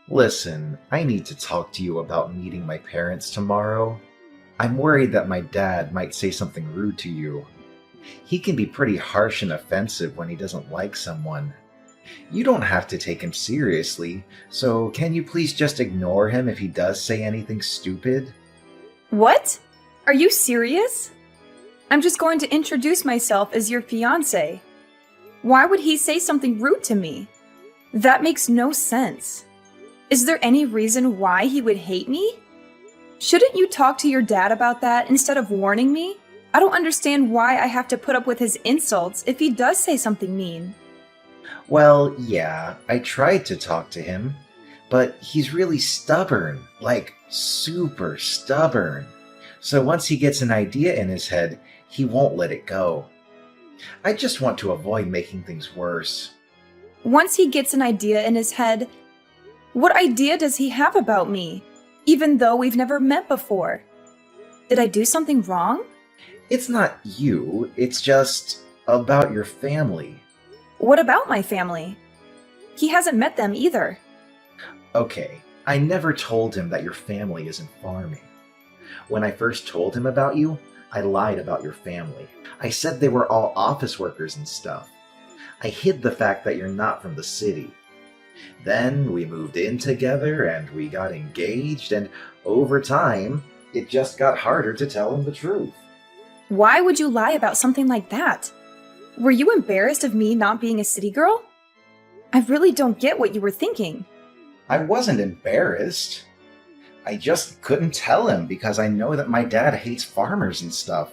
Listen, I need to talk to you about meeting my parents tomorrow. I'm worried that my dad might say something rude to you. He can be pretty harsh and offensive when he doesn't like someone. You don't have to take him seriously, so can you please just ignore him if he does say anything stupid? What? Are you serious? I'm just going to introduce myself as your fiancé. Why would he say something rude to me? That makes no sense. Is there any reason why he would hate me? Shouldn't you talk to your dad about that instead of warning me? I don't understand why I have to put up with his insults if he does say something mean. Well, yeah, I tried to talk to him, but he's really stubborn, like super stubborn. So once he gets an idea in his head, he won't let it go. I just want to avoid making things worse. Once he gets an idea in his head, what idea does he have about me, even though we've never met before? Did I do something wrong? It's not you, it's just about your family. What about my family? He hasn't met them either. Okay, I never told him that your family isn't farming. When I first told him about you, I lied about your family. I said they were all office workers and stuff. I hid the fact that you're not from the city. Then we moved in together and we got engaged, and over time, it just got harder to tell him the truth. Why would you lie about something like that? Were you embarrassed of me not being a city girl? I really don't get what you were thinking. I wasn't embarrassed. I just couldn't tell him because I know that my dad hates farmers and stuff.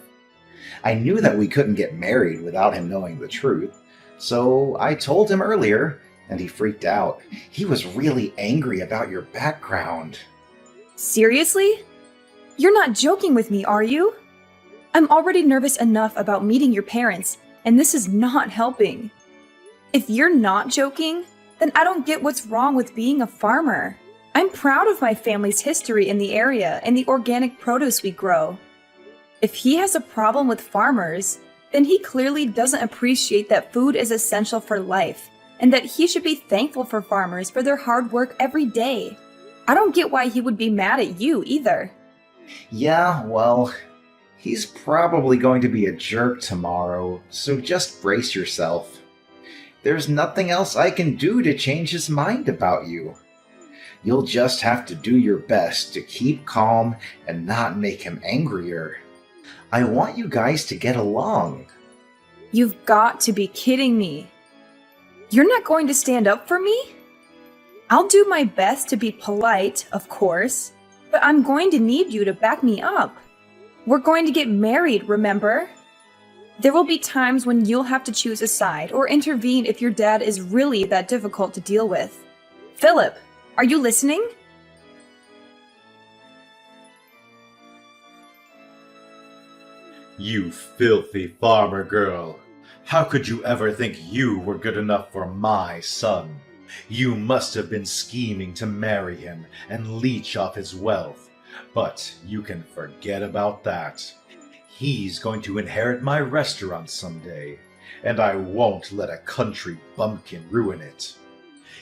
I knew that we couldn't get married without him knowing the truth, so I told him earlier, and he freaked out. He was really angry about your background. Seriously? You're not joking with me, are you? I'm already nervous enough about meeting your parents, and this is not helping. If you're not joking, then I don't get what's wrong with being a farmer. I'm proud of my family's history in the area and the organic produce we grow. If he has a problem with farmers, then he clearly doesn't appreciate that food is essential for life, and that he should be thankful for farmers for their hard work every day. I don't get why he would be mad at you either. Yeah, well, he's probably going to be a jerk tomorrow, so just brace yourself. There's nothing else I can do to change his mind about you. You'll just have to do your best to keep calm and not make him angrier. I want you guys to get along. You've got to be kidding me. You're not going to stand up for me? I'll do my best to be polite, of course, but I'm going to need you to back me up. We're going to get married, remember? There will be times when you'll have to choose a side or intervene if your dad is really that difficult to deal with. Philip, are you listening? You filthy farmer girl! How could you ever think you were good enough for my son? You must have been scheming to marry him and leech off his wealth. But you can forget about that. He's going to inherit my restaurant someday, and I won't let a country bumpkin ruin it.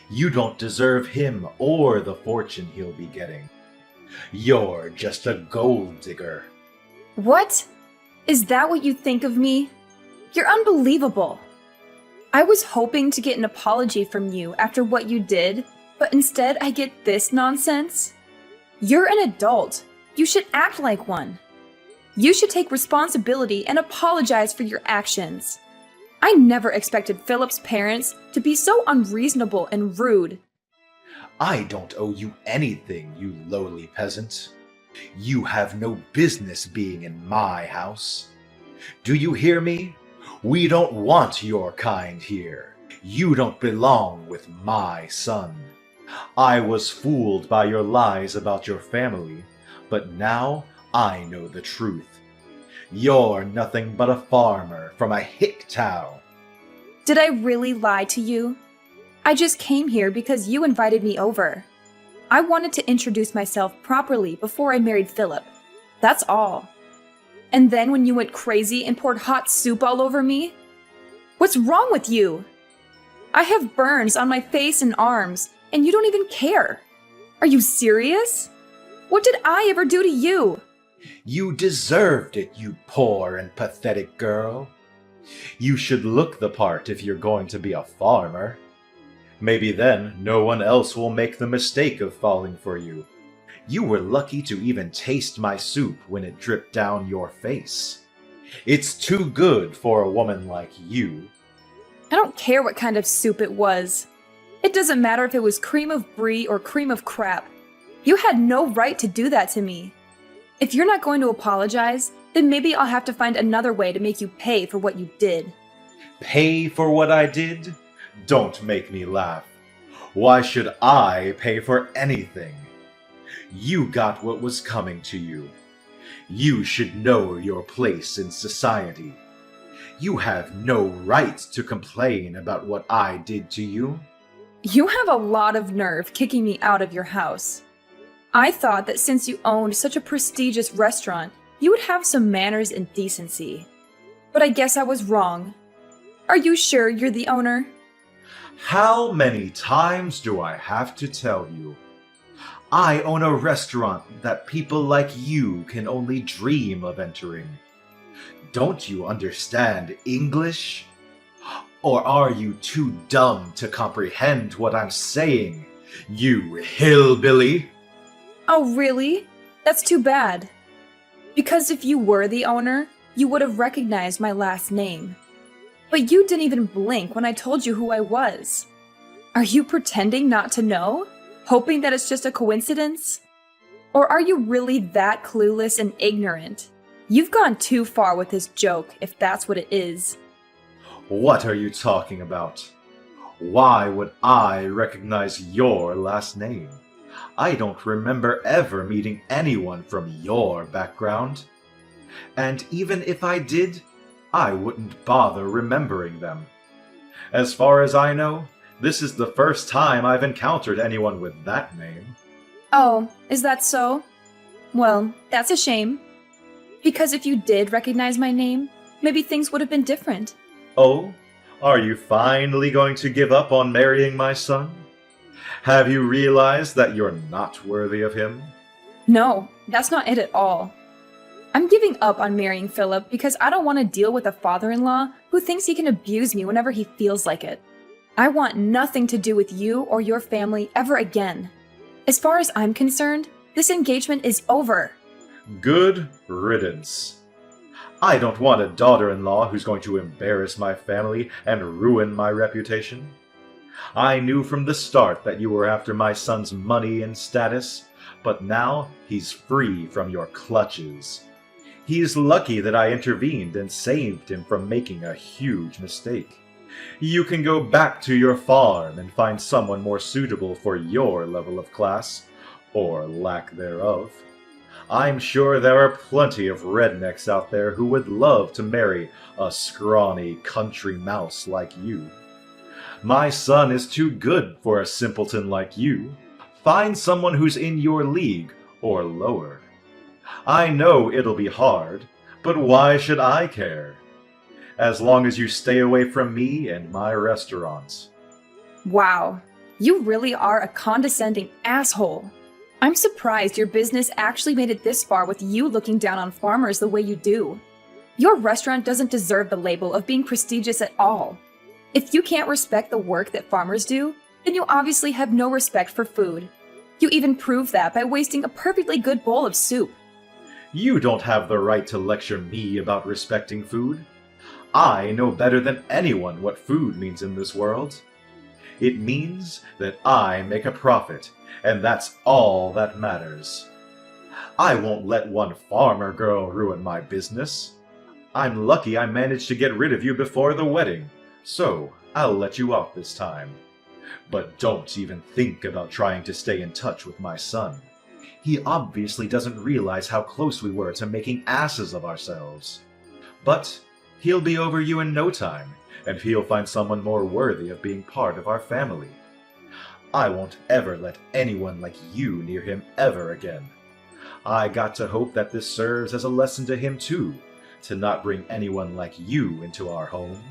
You don't deserve him or the fortune he'll be getting. You're just a gold digger. What? Is that what you think of me? You're unbelievable. I was hoping to get an apology from you after what you did, but instead I get this nonsense. You're an adult. You should act like one. You should take responsibility and apologize for your actions. I never expected Philip's parents to be so unreasonable and rude. I don't owe you anything, you lowly peasant. You have no business being in my house. Do you hear me? We don't want your kind here. You don't belong with my son. I was fooled by your lies about your family, but now I know the truth. You're nothing but a farmer from a hick town. Did I really lie to you? I just came here because you invited me over. I wanted to introduce myself properly before I married Philip. That's all. And then when you went crazy and poured hot soup all over me? What's wrong with you? I have burns on my face and arms, and you don't even care. Are you serious? What did I ever do to you? You deserved it, you poor and pathetic girl. You should look the part if you're going to be a farmer. Maybe then no one else will make the mistake of falling for you. You were lucky to even taste my soup when it dripped down your face. It's too good for a woman like you. I don't care what kind of soup it was. It doesn't matter if it was cream of brie or cream of crap. You had no right to do that to me. If you're not going to apologize, then maybe I'll have to find another way to make you pay for what you did. Pay for what I did? Don't make me laugh. Why should I pay for anything? You got what was coming to you. You should know your place in society. You have no right to complain about what I did to you. You have a lot of nerve kicking me out of your house. I thought that since you owned such a prestigious restaurant, you would have some manners and decency. But I guess I was wrong. Are you sure you're the owner? How many times do I have to tell you? I own a restaurant that people like you can only dream of entering. Don't you understand English? Or are you too dumb to comprehend what I'm saying, you hillbilly? Oh, really? That's too bad. Because if you were the owner, you would have recognized my last name. But you didn't even blink when I told you who I was. Are you pretending not to know? Hoping that it's just a coincidence? Or are you really that clueless and ignorant? You've gone too far with this joke, if that's what it is. What are you talking about? Why would I recognize your last name? I don't remember ever meeting anyone from your background. And even if I did, I wouldn't bother remembering them. As far as I know, this is the first time I've encountered anyone with that name. Oh, is that so? Well, that's a shame. Because if you did recognize my name, maybe things would have been different. Oh, are you finally going to give up on marrying my son? Have you realized that you're not worthy of him? No, that's not it at all. I'm giving up on marrying Philip because I don't want to deal with a father-in-law who thinks he can abuse me whenever he feels like it. I want nothing to do with you or your family ever again. As far as I'm concerned, this engagement is over. Good riddance. I don't want a daughter-in-law who's going to embarrass my family and ruin my reputation. I knew from the start that you were after my son's money and status, but now he's free from your clutches. He's lucky that I intervened and saved him from making a huge mistake. You can go back to your farm and find someone more suitable for your level of class, or lack thereof. I'm sure there are plenty of rednecks out there who would love to marry a scrawny country mouse like you. My son is too good for a simpleton like you. Find someone who's in your league or lower. I know it'll be hard, but why should I care? As long as you stay away from me and my restaurants. Wow, you really are a condescending asshole. I'm surprised your business actually made it this far with you looking down on farmers the way you do. Your restaurant doesn't deserve the label of being prestigious at all. If you can't respect the work that farmers do, then you obviously have no respect for food. You even prove that by wasting a perfectly good bowl of soup. You don't have the right to lecture me about respecting food. I know better than anyone what food means in this world. It means that I make a profit, and that's all that matters. I won't let one farmer girl ruin my business. I'm lucky I managed to get rid of you before the wedding, so I'll let you off this time. But don't even think about trying to stay in touch with my son. He obviously doesn't realize how close we were to making asses of ourselves. But he'll be over you in no time, and he'll find someone more worthy of being part of our family. I won't ever let anyone like you near him ever again. I got to hope that this serves as a lesson to him too, to not bring anyone like you into our home.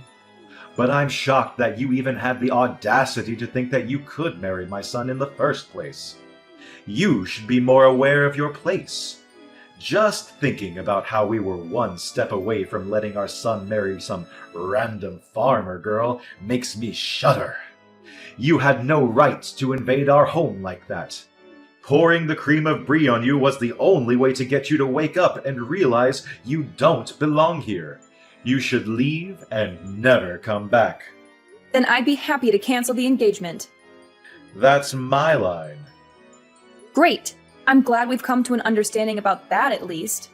But I'm shocked that you even had the audacity to think that you could marry my son in the first place. You should be more aware of your place. Just thinking about how we were one step away from letting our son marry some random farmer girl makes me shudder. You had no right to invade our home like that. Pouring the cream of brie on you was the only way to get you to wake up and realize you don't belong here. You should leave and never come back. Then I'd be happy to cancel the engagement. That's my line. Great! I'm glad we've come to an understanding about that at least.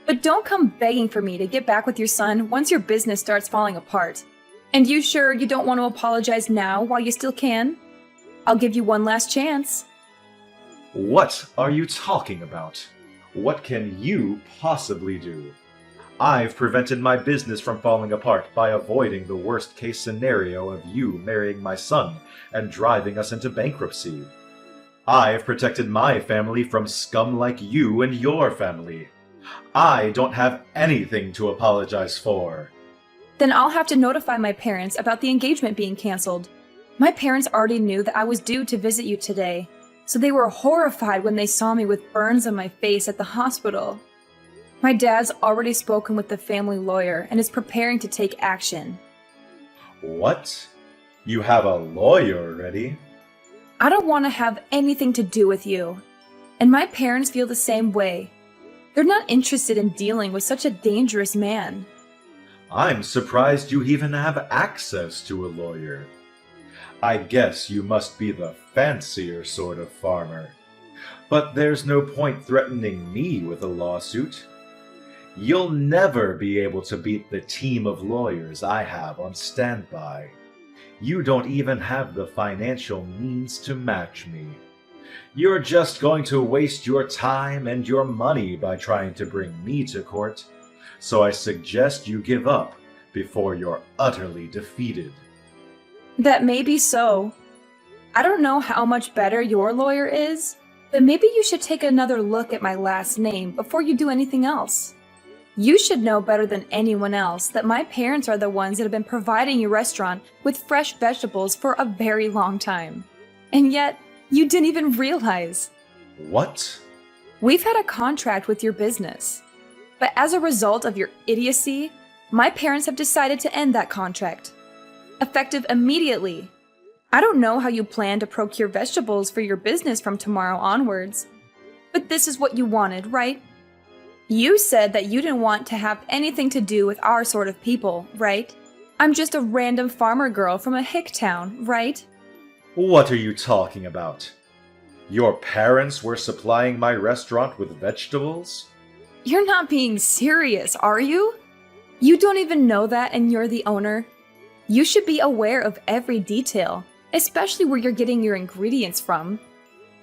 But don't come begging for me to get back with your son once your business starts falling apart. And you sure you don't want to apologize now while you still can? I'll give you one last chance. What are you talking about? What can you possibly do? I've prevented my business from falling apart by avoiding the worst case scenario of you marrying my son and driving us into bankruptcy. I've protected my family from scum like you and your family. I don't have anything to apologize for. Then I'll have to notify my parents about the engagement being canceled. My parents already knew that I was due to visit you today, so they were horrified when they saw me with burns on my face at the hospital. My dad's already spoken with the family lawyer and is preparing to take action. What? You have a lawyer already? I don't want to have anything to do with you. And my parents feel the same way. They're not interested in dealing with such a dangerous man. I'm surprised you even have access to a lawyer. I guess you must be the fancier sort of farmer. But there's no point threatening me with a lawsuit. You'll never be able to beat the team of lawyers I have on standby. You don't even have the financial means to match me. You're just going to waste your time and your money by trying to bring me to court. So I suggest you give up before you're utterly defeated. That may be so. I don't know how much better your lawyer is, but maybe you should take another look at my last name before you do anything else. You should know better than anyone else that my parents are the ones that have been providing your restaurant with fresh vegetables for a very long time. And yet, you didn't even realize. What? We've had a contract with your business. But as a result of your idiocy, my parents have decided to end that contract. Effective immediately. I don't know how you plan to procure vegetables for your business from tomorrow onwards. But this is what you wanted, right? You said that you didn't want to have anything to do with our sort of people, right? I'm just a random farmer girl from a hick town, right? What are you talking about? Your parents were supplying my restaurant with vegetables? You're not being serious, are you? You don't even know that and you're the owner. You should be aware of every detail, especially where you're getting your ingredients from.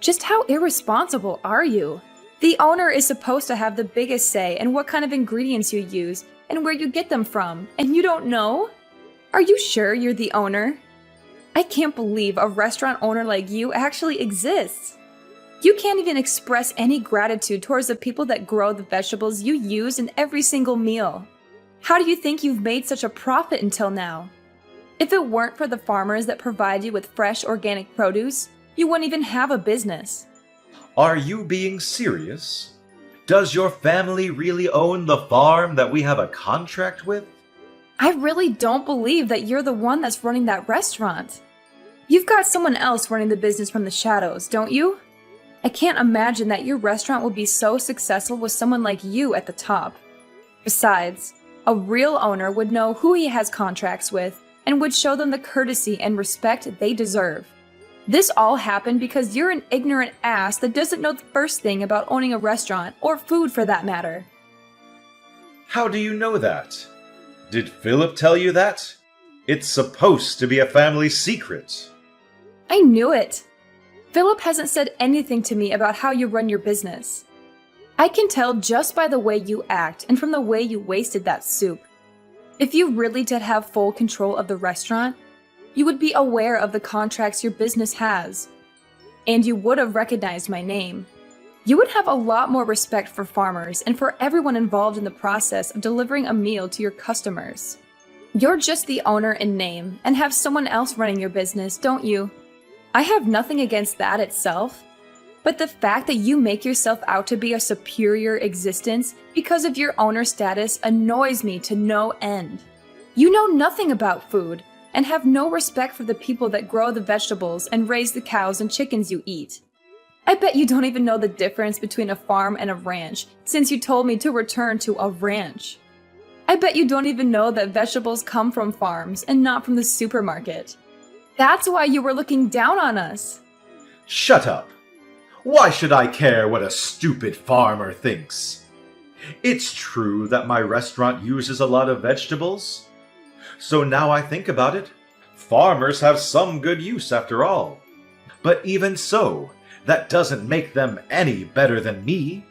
Just how irresponsible are you? The owner is supposed to have the biggest say in what kind of ingredients you use and where you get them from, and you don't know? Are you sure you're the owner? I can't believe a restaurant owner like you actually exists. You can't even express any gratitude towards the people that grow the vegetables you use in every single meal. How do you think you've made such a profit until now? If it weren't for the farmers that provide you with fresh organic produce, you wouldn't even have a business. Are you being serious? Does your family really own the farm that we have a contract with? I really don't believe that you're the one that's running that restaurant. You've got someone else running the business from the shadows, don't you? I can't imagine that your restaurant would be so successful with someone like you at the top. Besides, a real owner would know who he has contracts with and would show them the courtesy and respect they deserve. This all happened because you're an ignorant ass that doesn't know the first thing about owning a restaurant, or food for that matter. How do you know that? Did Philip tell you that? It's supposed to be a family secret. I knew it. Philip hasn't said anything to me about how you run your business. I can tell just by the way you act and from the way you wasted that soup. If you really did have full control of the restaurant, you would be aware of the contracts your business has. And you would have recognized my name. You would have a lot more respect for farmers and for everyone involved in the process of delivering a meal to your customers. You're just the owner in name and have someone else running your business, don't you? I have nothing against that itself, But the fact that you make yourself out to be a superior existence because of your owner status annoys me to no end. You know nothing about food and have no respect for the people that grow the vegetables and raise the cows and chickens you eat. I bet you don't even know the difference between a farm and a ranch, since you told me to return to a ranch. I bet you don't even know that vegetables come from farms and not from the supermarket. That's why you were looking down on us. Shut up! Why should I care what a stupid farmer thinks? It's true that my restaurant uses a lot of vegetables. So now I think about it, farmers have some good use after all. But even so, that doesn't make them any better than me.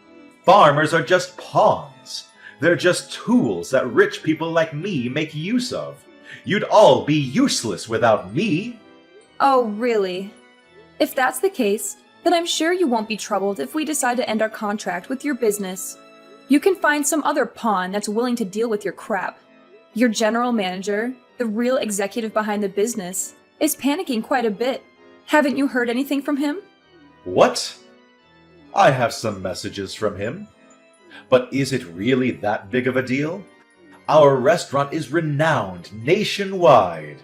Farmers are just pawns. They're just tools that rich people like me make use of. You'd all be useless without me. Oh, really? If that's the case, then I'm sure you won't be troubled if we decide to end our contract with your business. You can find some other pawn that's willing to deal with your crap. Your general manager, the real executive behind the business, is panicking quite a bit. Haven't you heard anything from him? What? I have some messages from him. But is it really that big of a deal? Our restaurant is renowned nationwide.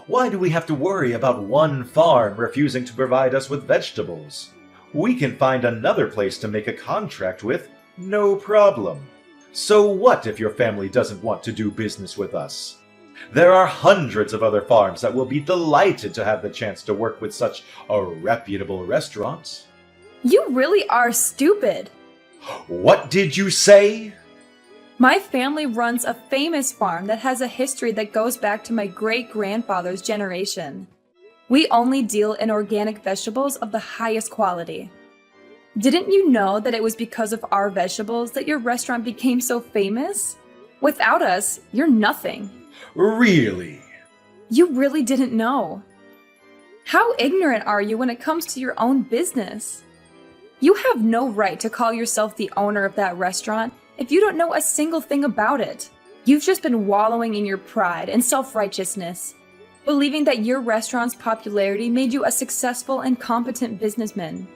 Why do we have to worry about one farm refusing to provide us with vegetables? We can find another place to make a contract with, no problem. So what if your family doesn't want to do business with us? There are hundreds of other farms that will be delighted to have the chance to work with such a reputable restaurant. You really are stupid. What did you say? My family runs a famous farm that has a history that goes back to my great-grandfather's generation. We only deal in organic vegetables of the highest quality. Didn't you know that it was because of our vegetables that your restaurant became so famous? Without us, you're nothing. Really? You really didn't know. How ignorant are you when it comes to your own business? You have no right to call yourself the owner of that restaurant if you don't know a single thing about it. You've just been wallowing in your pride and self-righteousness, believing that your restaurant's popularity made you a successful and competent businessman.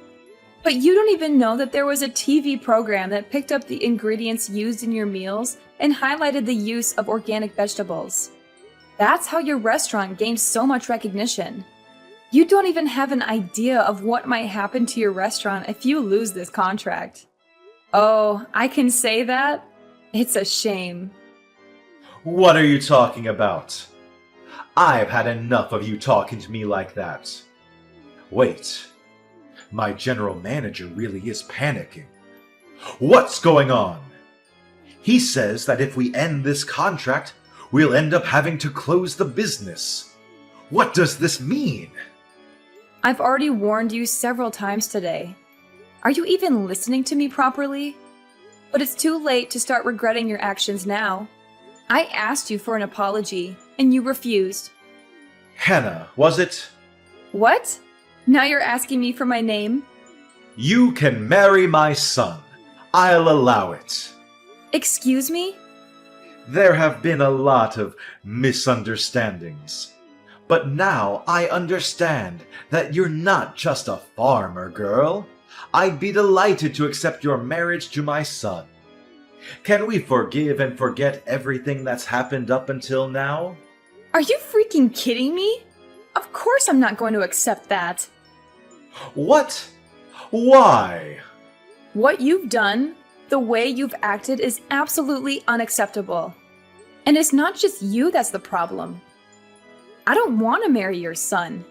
But you don't even know that there was a TV program that picked up the ingredients used in your meals and highlighted the use of organic vegetables. That's how your restaurant gained so much recognition. You don't even have an idea of what might happen to your restaurant if you lose this contract. Oh, I can say that? It's a shame. What are you talking about? I've had enough of you talking to me like that. Wait, my general manager really is panicking. What's going on? He says that if we end this contract, we'll end up having to close the business. What does this mean? I've already warned you several times today. Are you even listening to me properly? But it's too late to start regretting your actions now. I asked you for an apology, and you refused. Hannah, was it? What? Now you're asking me for my name? You can marry my son. I'll allow it. Excuse me? There have been a lot of misunderstandings. But now I understand that you're not just a farmer girl. I'd be delighted to accept your marriage to my son. Can we forgive and forget everything that's happened up until now? Are you freaking kidding me? Of course I'm not going to accept that. What? Why? What you've done, the way you've acted is absolutely unacceptable. And it's not just you that's the problem. I don't want to marry your son.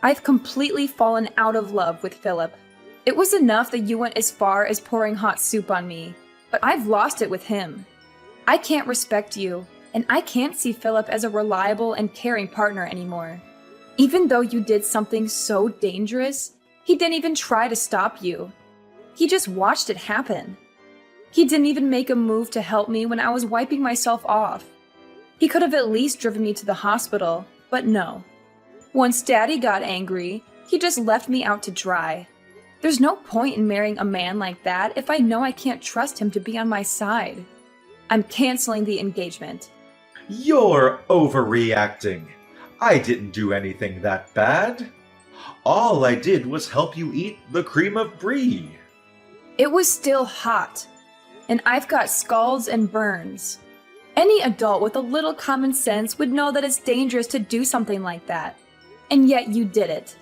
I've completely fallen out of love with Philip. It was enough that you went as far as pouring hot soup on me, but I've lost it with him. I can't respect you, and I can't see Philip as a reliable and caring partner anymore. Even though you did something so dangerous, he didn't even try to stop you. He just watched it happen. He didn't even make a move to help me when I was wiping myself off. He could have at least driven me to the hospital, but no. Once Daddy got angry, he just left me out to dry. There's no point in marrying a man like that if I know I can't trust him to be on my side. I'm canceling the engagement. You're overreacting. I didn't do anything that bad. All I did was help you eat the cream of brie. It was still hot, and I've got scalds and burns. Any adult with a little common sense would know that it's dangerous to do something like that. And yet you did it.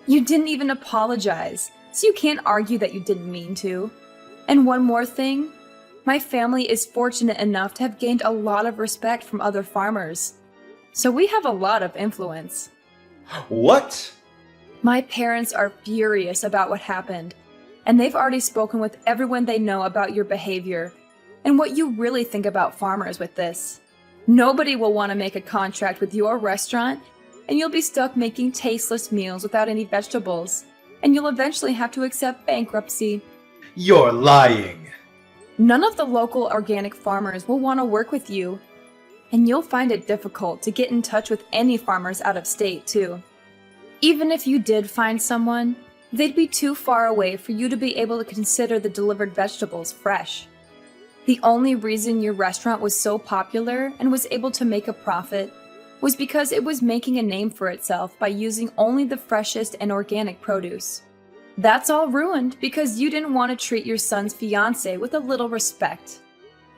You didn't even apologize, so you can't argue that you didn't mean to. And one more thing, my family is fortunate enough to have gained a lot of respect from other farmers. So we have a lot of influence. What? My parents are furious about what happened, and they've already spoken with everyone they know about your behavior and what you really think about farmers with this. Nobody will want to make a contract with your restaurant, and you'll be stuck making tasteless meals without any vegetables, and you'll eventually have to accept bankruptcy. You're lying. None of the local organic farmers will want to work with you, and you'll find it difficult to get in touch with any farmers out of state, too. Even if you did find someone, they'd be too far away for you to be able to consider the delivered vegetables fresh. The only reason your restaurant was so popular and was able to make a profit was because it was making a name for itself by using only the freshest and organic produce. That's all ruined because you didn't want to treat your son's fiancé with a little respect.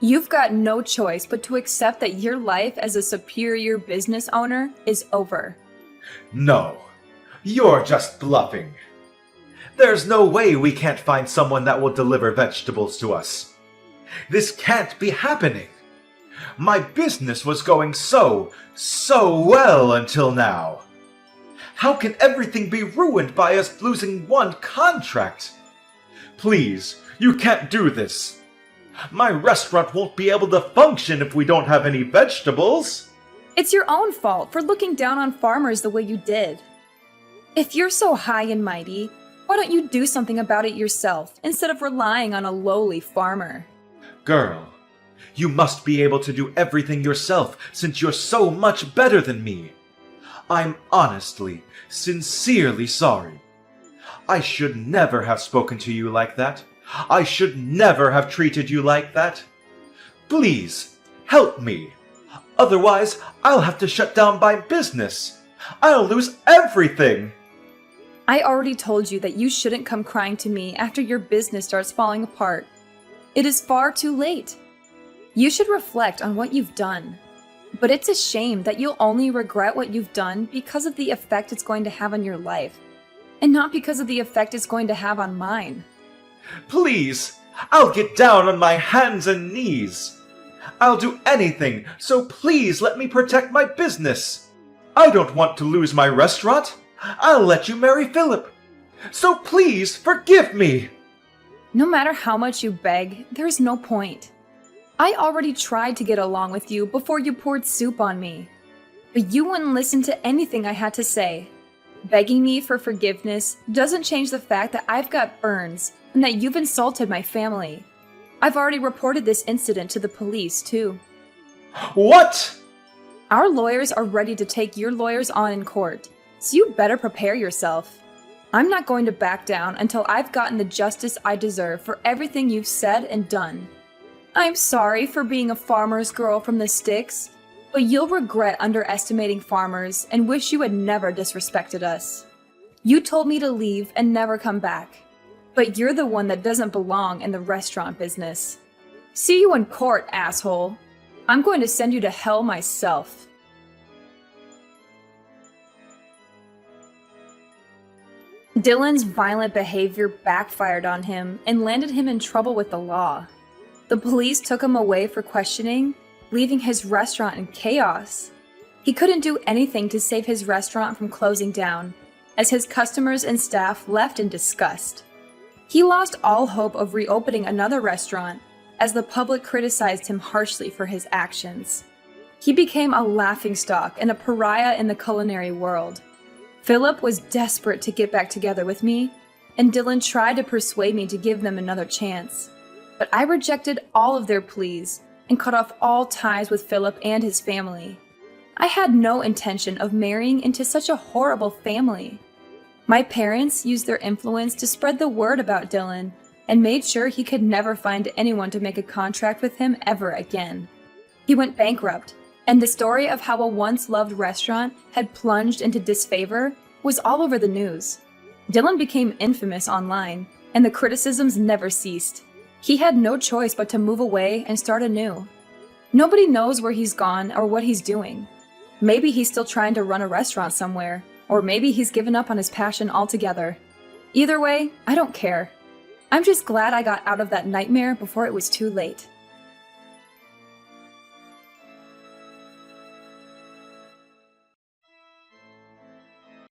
You've got no choice but to accept that your life as a superior business owner is over. No, you're just bluffing. There's no way we can't find someone that will deliver vegetables to us. This can't be happening. My business was going so well until now. How can everything be ruined by us losing one contract? Please, you can't do this. My restaurant won't be able to function if we don't have any vegetables. It's your own fault for looking down on farmers the way you did. If you're so high and mighty, why don't you do something about it yourself instead of relying on a lowly farmer? Girl, you must be able to do everything yourself since you're so much better than me. I'm honestly, sincerely sorry. I should never have spoken to you like that. I should never have treated you like that. Please, help me. Otherwise, I'll have to shut down my business. I'll lose everything. I already told you that you shouldn't come crying to me after your business starts falling apart. It is far too late. You should reflect on what you've done. But it's a shame that you'll only regret what you've done because of the effect it's going to have on your life, and not because of the effect it's going to have on mine. Please, I'll get down on my hands and knees. I'll do anything, so please let me protect my business. I don't want to lose my restaurant. I'll let you marry Philip. So please forgive me. No matter how much you beg, there's no point. I already tried to get along with you before you poured soup on me. But you wouldn't listen to anything I had to say. Begging me for forgiveness doesn't change the fact that I've got burns and that you've insulted my family. I've already reported this incident to the police, too. What? Our lawyers are ready to take your lawyers on in court, so you better prepare yourself. I'm not going to back down until I've gotten the justice I deserve for everything you've said and done. I'm sorry for being a farmer's girl from the sticks, but you'll regret underestimating farmers and wish you had never disrespected us. You told me to leave and never come back, but you're the one that doesn't belong in the restaurant business. See you in court, asshole. I'm going to send you to hell myself. Dylan's violent behavior backfired on him and landed him in trouble with the law. The police took him away for questioning, leaving his restaurant in chaos. He couldn't do anything to save his restaurant from closing down, as his customers and staff left in disgust. He lost all hope of reopening another restaurant, as the public criticized him harshly for his actions. He became a laughingstock and a pariah in the culinary world. Philip was desperate to get back together with me, and Dylan tried to persuade me to give them another chance. But I rejected all of their pleas and cut off all ties with Philip and his family. I had no intention of marrying into such a horrible family. My parents used their influence to spread the word about Dylan and made sure he could never find anyone to make a contract with him ever again. He went bankrupt, and the story of how a once loved restaurant had plunged into disfavor was all over the news. Dylan became infamous online, and the criticisms never ceased. He had no choice but to move away and start anew. Nobody knows where he's gone or what he's doing. Maybe he's still trying to run a restaurant somewhere, or maybe he's given up on his passion altogether. Either way, I don't care. I'm just glad I got out of that nightmare before it was too late.